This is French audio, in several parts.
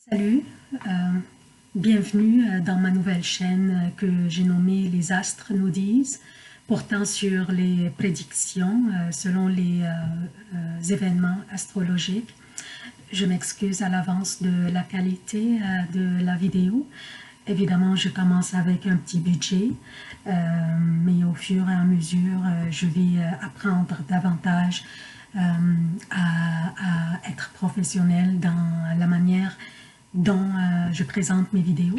Salut, bienvenue dans ma nouvelle chaîne que j'ai nommée Les Astres nous disent, portant sur les prédictions selon les événements astrologiques. Je m'excuse à l'avance de la qualité de la vidéo. Évidemment, je commence avec un petit budget, mais au fur et à mesure, je vais apprendre davantage à être professionnelle dans la manière dont je présente mes vidéos.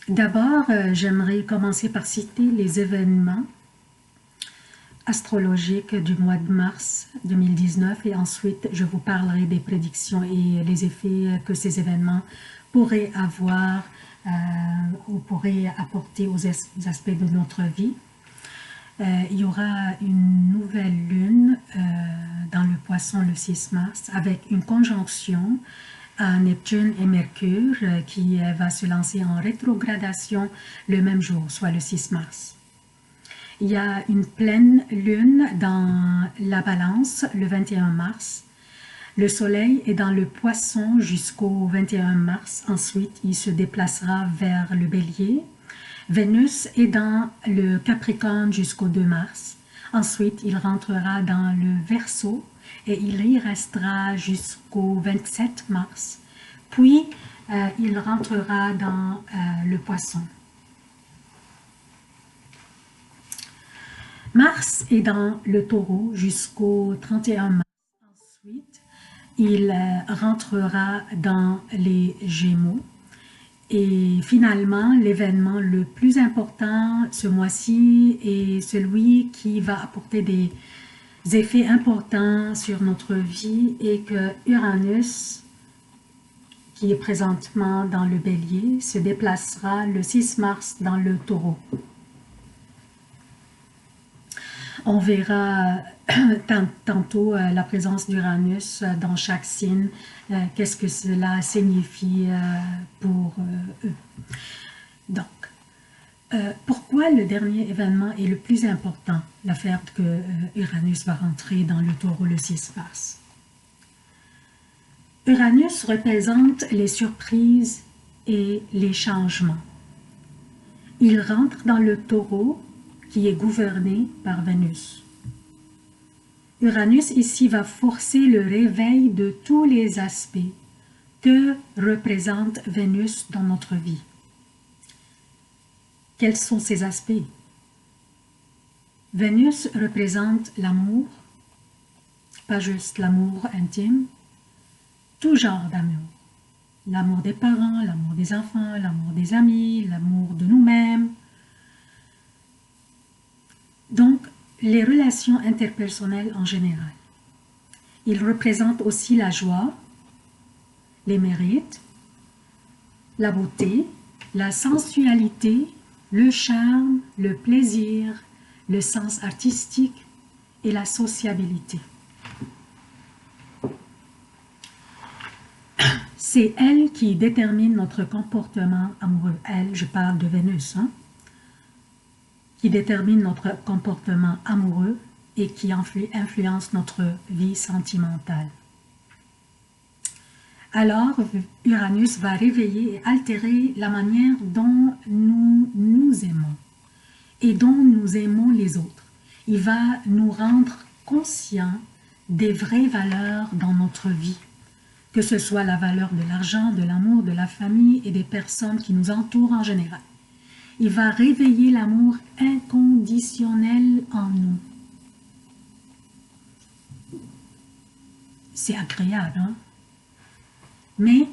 D'abord, j'aimerais commencer par citer les événements astrologiques du mois de mars 2019 et ensuite je vous parlerai des prédictions et les effets que ces événements pourraient avoir ou pourraient apporter aux aspects de notre vie. Il y aura une nouvelle lune dans le Poisson le 6 mars avec une conjonction à Neptune et Mercure qui va se lancer en rétrogradation le même jour, soit le 6 mars. Il y a une pleine lune dans la Balance le 21 mars. Le Soleil est dans le Poisson jusqu'au 21 mars. Ensuite, il se déplacera vers le Bélier. Vénus est dans le Capricorne jusqu'au 2 mars. Ensuite, il rentrera dans le Verseau et il y restera jusqu'au 27 mars. Puis, il rentrera dans le Poisson. Mars est dans le Taureau jusqu'au 31 mars. Ensuite, il rentrera dans les Gémeaux. Et finalement, l'événement le plus important ce mois-ci est celui qui va apporter des effets importants sur notre vie et que Uranus, qui est présentement dans le Bélier, se déplacera le 6 mars dans le Taureau. On verra tantôt la présence d'Uranus dans chaque signe, qu'est-ce que cela signifie pour eux. Donc, pourquoi le dernier événement est le plus important, l'affaire que Uranus va rentrer dans le Taureau le 6 mars? Uranus représente les surprises et les changements. Il rentre dans le Taureau qui est gouverné par Vénus. Uranus ici va forcer le réveil de tous les aspects que représente Vénus dans notre vie. Quels sont ces aspects? Vénus représente l'amour, pas juste l'amour intime, tout genre d'amour. L'amour des parents, l'amour des enfants, l'amour des amis, l'amour de nous-mêmes. Donc, les relations interpersonnelles en général. Il représente aussi la joie, les mérites, la beauté, la sensualité, le charme, le plaisir, le sens artistique et la sociabilité. C'est elle qui détermine notre comportement amoureux. Elle, je parle de Vénus, hein? Qui détermine notre comportement amoureux et qui influence notre vie sentimentale. Alors, Uranus va réveiller et altérer la manière dont nous nous aimons et dont nous aimons les autres. Il va nous rendre conscients des vraies valeurs dans notre vie, que ce soit la valeur de l'argent, de l'amour, de la famille et des personnes qui nous entourent en général. Il va réveiller l'amour inconditionnel en nous. C'est agréable, hein? Mais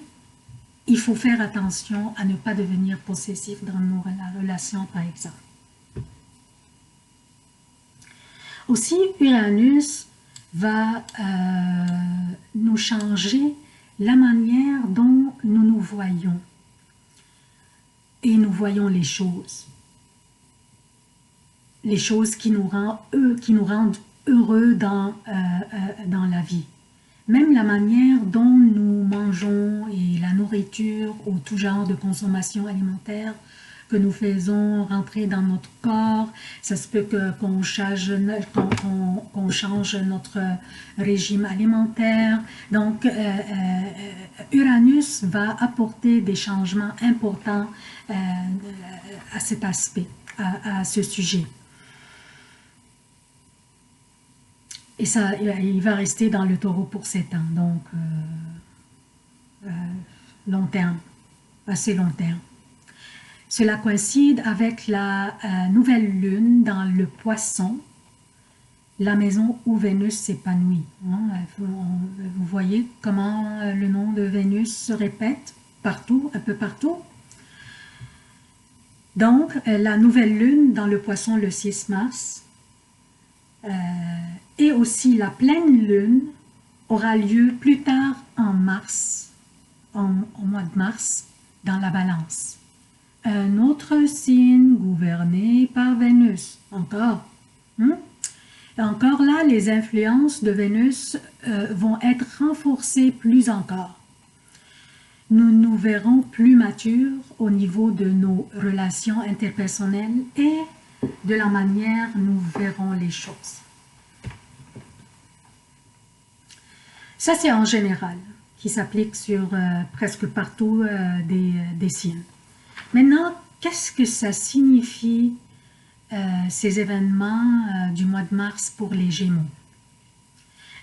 il faut faire attention à ne pas devenir possessif dans nos relations, par exemple. Aussi, Uranus va nous changer la manière dont nous nous voyons. Et nous voyons les choses qui nous rendent heureux dans la vie. Même la manière dont nous mangeons et la nourriture ou tout genre de consommation alimentaire que nous faisons rentrer dans notre corps. Ça se peut qu'on change notre régime alimentaire. Donc, Uranus va apporter des changements importants à cet aspect, à ce sujet. Et ça, il va rester dans le taureau pour 7 ans, donc long terme, assez long terme. Cela coïncide avec la nouvelle lune dans le poisson, la maison où Vénus s'épanouit. Vous voyez comment le nom de Vénus se répète partout, un peu partout. Donc, la nouvelle lune dans le poisson le 6 mars, et aussi la pleine lune aura lieu plus tard en mars, au mois de mars, dans la balance. Un autre signe gouverné par Vénus, encore. Et encore là, les influences de Vénus vont être renforcées plus encore. Nous nous verrons plus matures au niveau de nos relations interpersonnelles et de la manière nous verrons les choses. Ça, c'est en général, qui s'applique sur presque partout des signes. Maintenant, qu'est-ce que ça signifie, ces événements du mois de mars pour les Gémeaux?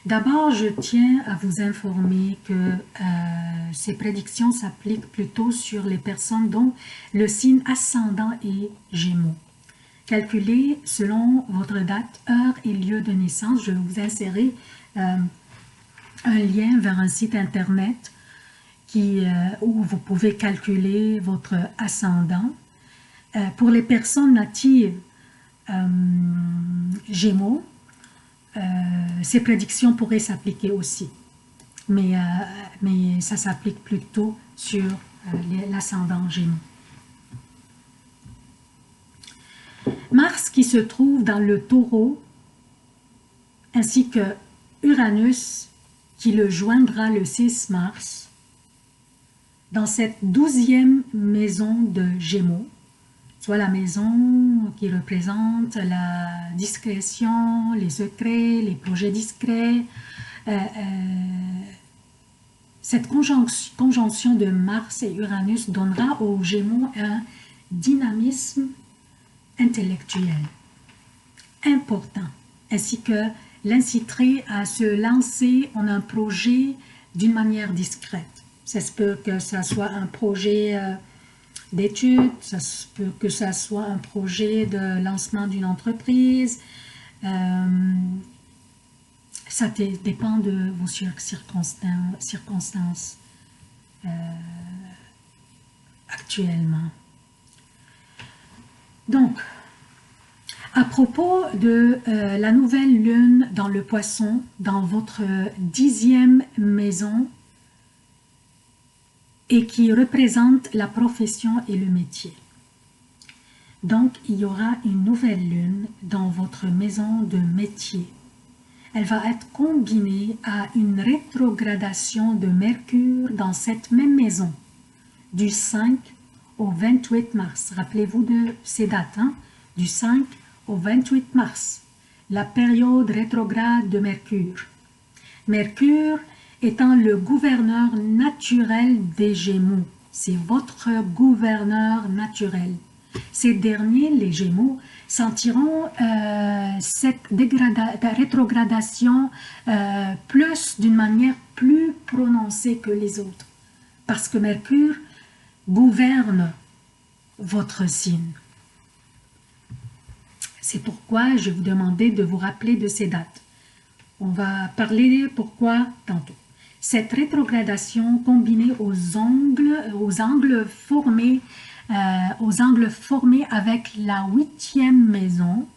D'abord, je tiens à vous informer que ces prédictions s'appliquent plutôt sur les personnes dont le signe ascendant est Gémeaux. Calculez selon votre date, heure et lieu de naissance. Je vais vous insérer un lien vers un site internet où vous pouvez calculer votre ascendant. Pour les personnes natives Gémeaux, ces prédictions pourraient s'appliquer aussi, mais ça s'applique plutôt sur l'ascendant Gémeaux. Mars qui se trouve dans le Taureau, ainsi que Uranus qui le joindra le 6 mars, dans cette 12e maison de Gémeaux, soit la maison qui représente la discrétion, les secrets, les projets discrets. Cette conjonction de Mars et Uranus donnera aux Gémeaux un dynamisme intellectuel important, ainsi que l'inciterait à se lancer en un projet d'une manière discrète. Ça se peut que ça soit un projet d'études, ça se peut que ça soit un projet de lancement d'une entreprise. Ça dépend de vos circonstances actuellement. Donc, à propos de la nouvelle lune dans le poisson, dans votre 10e maison, et qui représente la profession et le métier. Donc, il y aura une nouvelle lune dans votre maison de métier. Elle va être combinée à une rétrogradation de Mercure dans cette même maison, du 5 au 28 mars. Rappelez-vous de ces dates, du 5 au 28 mars, la période rétrograde de Mercure. Mercure étant le gouverneur naturel des Gémeaux. C'est votre gouverneur naturel. Ces derniers, les Gémeaux, sentiront cette rétrogradation d'une manière plus prononcée que les autres. Parce que Mercure gouverne votre signe. C'est pourquoi je vous demandais de vous rappeler de ces dates. On va parler pourquoi tantôt. Cette rétrogradation combinée aux angles formés avec la 8e maison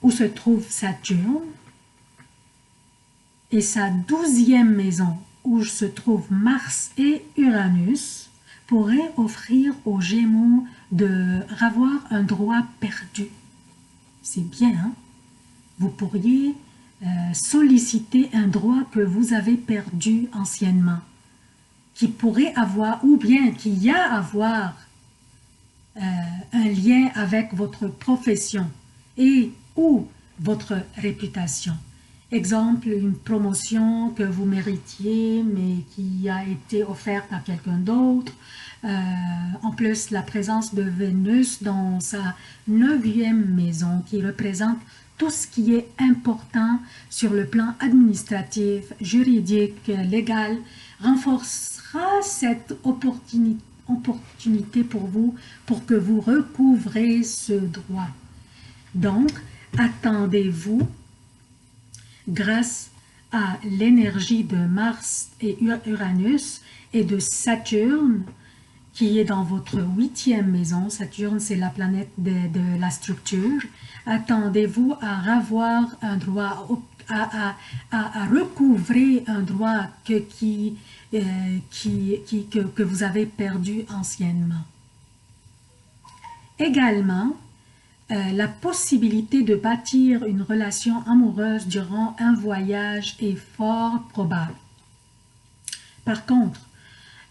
où se trouve Saturne et sa 12e maison où se trouvent Mars et Uranus pourrait offrir aux Gémeaux de revoir un droit perdu. C'est bien, hein? Vous pourriez solliciter un droit que vous avez perdu anciennement, qui pourrait avoir, ou bien qui y a à avoir un lien avec votre profession et ou votre réputation. Exemple, une promotion que vous méritiez mais qui a été offerte à quelqu'un d'autre. En plus, la présence de Vénus dans sa 9e maison qui représente tout ce qui est important sur le plan administratif, juridique, légal, renforcera cette opportunité pour vous pour que vous recouvrez ce droit. Donc, attendez-vous, grâce à l'énergie de Mars et Uranus et de Saturne, qui est dans votre 8e maison. Saturne, c'est la planète de la structure. Attendez-vous à avoir un droit, à recouvrer un droit que vous avez perdu anciennement. Également, la possibilité de bâtir une relation amoureuse durant un voyage est fort probable. Par contre,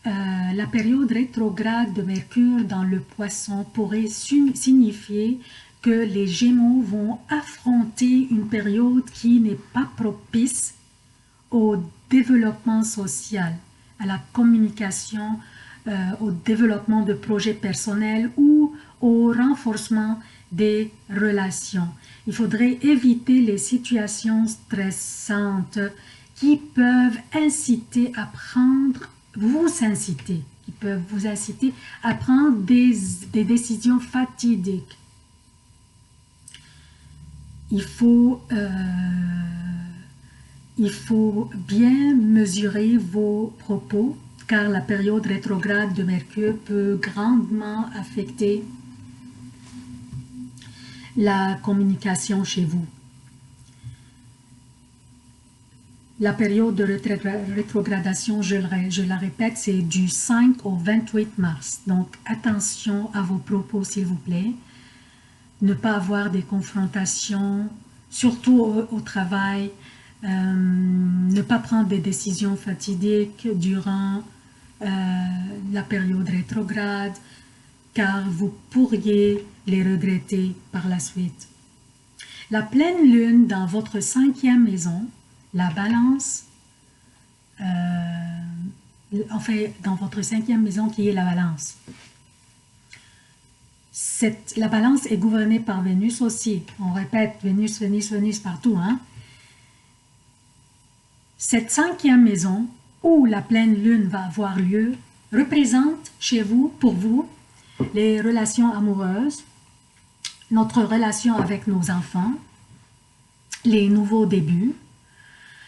la période rétrograde de Mercure dans le Poisson pourrait signifier que les Gémeaux vont affronter une période qui n'est pas propice au développement social, à la communication, au développement de projets personnels ou au renforcement des relations. Il faudrait éviter les situations stressantes qui peuvent inciter à prendre, qui peuvent vous inciter à prendre des décisions fatidiques. Il faut bien mesurer vos propos car la période rétrograde de Mercure peut grandement affecter la communication chez vous. La période de rétrogradation, je la répète, c'est du 5 au 28 mars. Donc, attention à vos propos, s'il vous plaît. Ne pas avoir des confrontations, surtout au travail. Ne pas prendre des décisions fatidiques durant la période rétrograde, car vous pourriez les regretter par la suite. La pleine lune dans votre 5e maison, la balance, dans votre 5e maison qui est la balance. La balance est gouvernée par Vénus aussi. On répète Vénus, Vénus, Vénus partout. Hein? Cette 5e maison où la pleine lune va avoir lieu représente chez vous, pour vous, les relations amoureuses, notre relation avec nos enfants, les nouveaux débuts.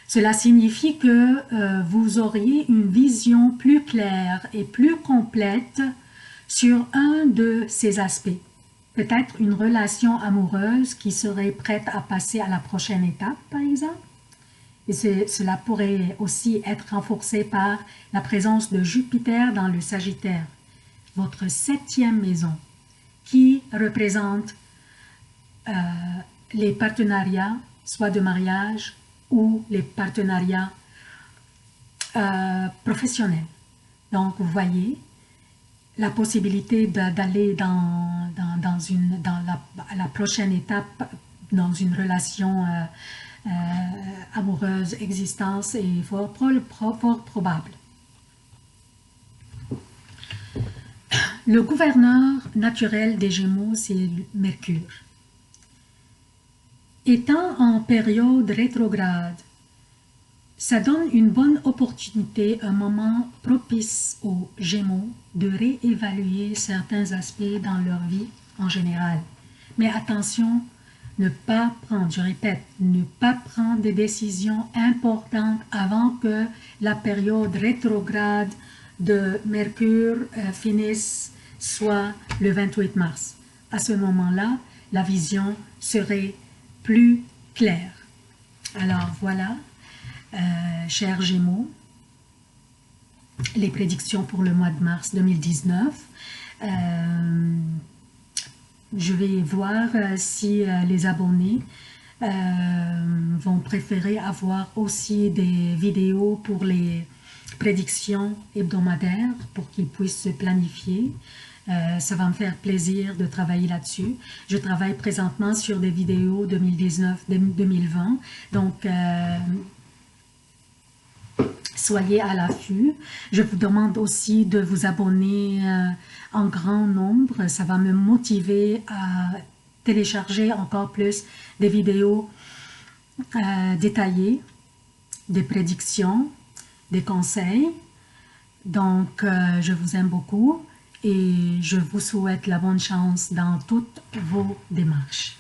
Cela signifie que vous auriez une vision plus claire et plus complète sur un de ces aspects. Peut-être une relation amoureuse qui serait prête à passer à la prochaine étape, par exemple. Et cela pourrait aussi être renforcé par la présence de Jupiter dans le Sagittaire, votre 7e maison, qui représente les partenariats, soit de mariage ou les partenariats professionnels. Donc, vous voyez la possibilité d'aller dans la prochaine étape dans une relation amoureuse existence est fort probable. Le gouverneur naturel des Gémeaux, c'est Mercure. Étant en période rétrograde, ça donne une bonne opportunité, un moment propice aux Gémeaux de réévaluer certains aspects dans leur vie en général. Mais attention, ne pas prendre, je répète, ne pas prendre des décisions importantes avant que la période rétrograde de Mercure finisse, soit le 28 mars. À ce moment-là, la vision serait plus claire. Alors voilà, chers Gémeaux, les prédictions pour le mois de mars 2019. Je vais voir si les abonnés vont préférer avoir aussi des vidéos pour les prédictions hebdomadaires pour qu'ils puissent se planifier. Ça va me faire plaisir de travailler là-dessus. Je travaille présentement sur des vidéos 2019-2020, donc soyez à l'affût. Je vous demande aussi de vous abonner en grand nombre. Ça va me motiver à télécharger encore plus des vidéos détaillées, des prédictions, des conseils. Donc, je vous aime beaucoup et je vous souhaite la bonne chance dans toutes vos démarches.